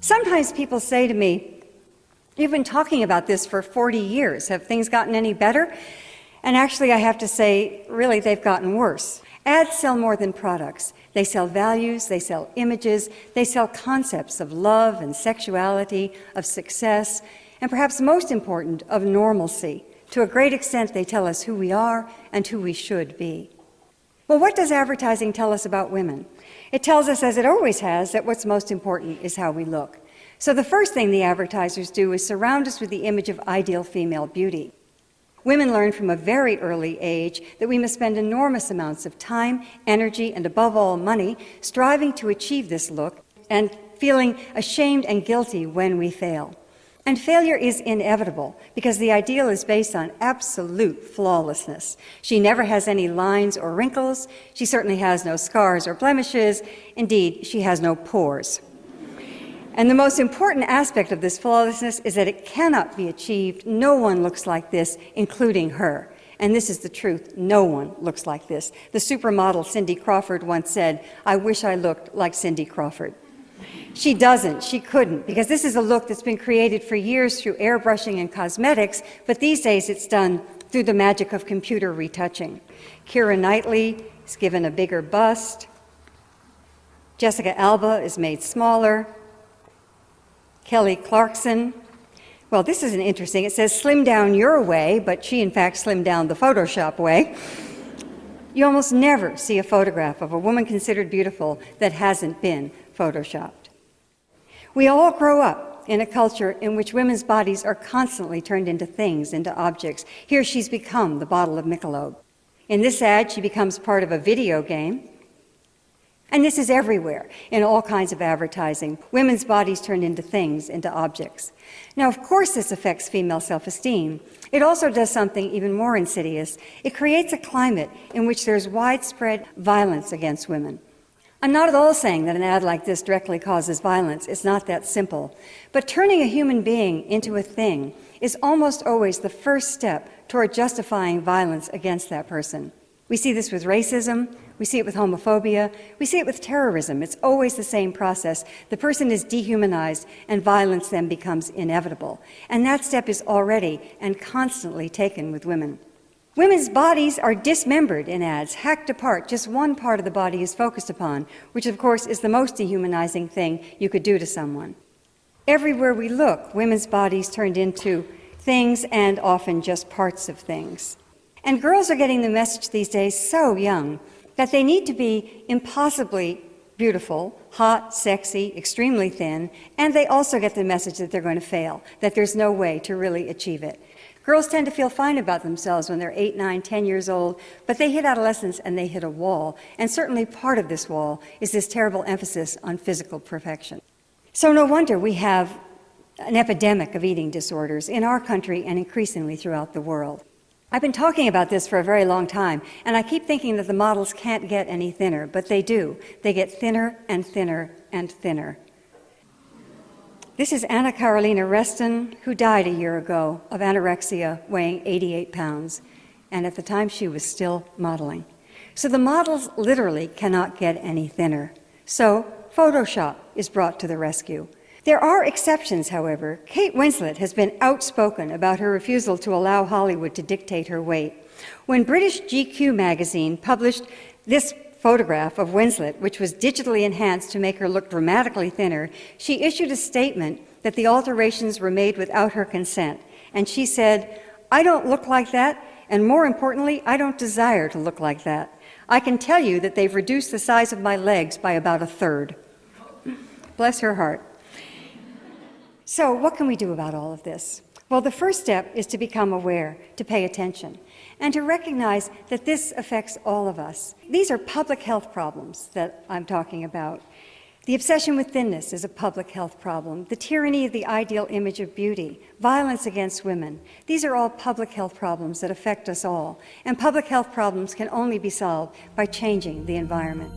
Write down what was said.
Sometimes people say to me, "You've been talking about this for 40 years. Have things gotten any better?" And actually, I have to say, really, they've gotten worse. Ads sell more than products. They sell values, they sell images, they sell concepts of love and sexuality, of success, and perhaps most important, of normalcy. To a great extent, they tell us who we are and who we should be. Well, what does advertising tell us about women? It tells us, as it always has, that what's most important is how we look. So the first thing the advertisers do is surround us with the image of ideal female beauty. Women learn from a very early age that we must spend enormous amounts of time, energy, and above all, money, striving to achieve this look and feeling ashamed and guilty when we fail. And failure is inevitable because the ideal is based on absolute flawlessness. She never has any lines or wrinkles. She certainly has no scars or blemishes. Indeed, she has no pores. And the most important aspect of this flawlessness is that it cannot be achieved. No one looks like this, including her. And this is the truth. No one looks like this. The supermodel Cindy Crawford once said, "I wish I looked like Cindy Crawford." She doesn't, she couldn't, because this is a look that's been created for years through airbrushing and cosmetics, but these days it's done through the magic of computer retouching. Keira Knightley is given a bigger bust. Jessica Alba is made smaller. Kelly Clarkson, well, this isn't interesting. It says slim down your way, but she in fact slimmed down the Photoshop way. You almost never see a photograph of a woman considered beautiful that hasn't been photoshopped. We all grow up in a culture in which women's bodies are constantly turned into things, into objects. Here she's become the bottle of Michelob. In this ad, she becomes part of a video game. And this is everywhere, in all kinds of advertising. Women's bodies turned into things, into objects. Now, of course, this affects female self-esteem. It also does something even more insidious. It creates a climate in which there's widespread violence against women. I'm not at all saying that an ad like this directly causes violence. It's not that simple. But turning a human being into a thing is almost always the first step toward justifying violence against that person. We see this with racism, we see it with homophobia, we see it with terrorism. It's always the same process. The person is dehumanized and violence then becomes inevitable. And that step is already and constantly taken with women. Women's bodies are dismembered in ads, hacked apart. Just one part of the body is focused upon, which of course is the most dehumanizing thing you could do to someone. Everywhere we look, women's bodies turned into things and often just parts of things. And girls are getting the message these days so young that they need to be impossibly beautiful, hot, sexy, extremely thin, and they also get the message that they're going to fail, that there's no way to really achieve it. Girls tend to feel fine about themselves when they're 8, 9, 10 years old, but they hit adolescence and they hit a wall. And certainly part of this wall is this terrible emphasis on physical perfection. So no wonder we have an epidemic of eating disorders in our country and increasingly throughout the world. I've been talking about this for a very long time, and I keep thinking that the models can't get any thinner, but they do. They get thinner and thinner and thinner. This is Anna Carolina Reston, who died a year ago of anorexia, weighing 88 pounds, and at the time she was still modeling. So the models literally cannot get any thinner. So Photoshop is brought to the rescue. There are exceptions, however. Kate Winslet has been outspoken about her refusal to allow Hollywood to dictate her weight. When British GQ magazine published this photograph of Winslet, which was digitally enhanced to make her look dramatically thinner, she issued a statement that the alterations were made without her consent. And she said, "I don't look like that, and more importantly, I don't desire to look like that. I can tell you that they've reduced the size of my legs by about 1/3. Bless her heart. So what can we do about all of this? Well, the first step is to become aware, to pay attention, and to recognize that this affects all of us. These are public health problems that I'm talking about. The obsession with thinness is a public health problem. The tyranny of the ideal image of beauty, violence against women, these are all public health problems that affect us all. And public health problems can only be solved by changing the environment.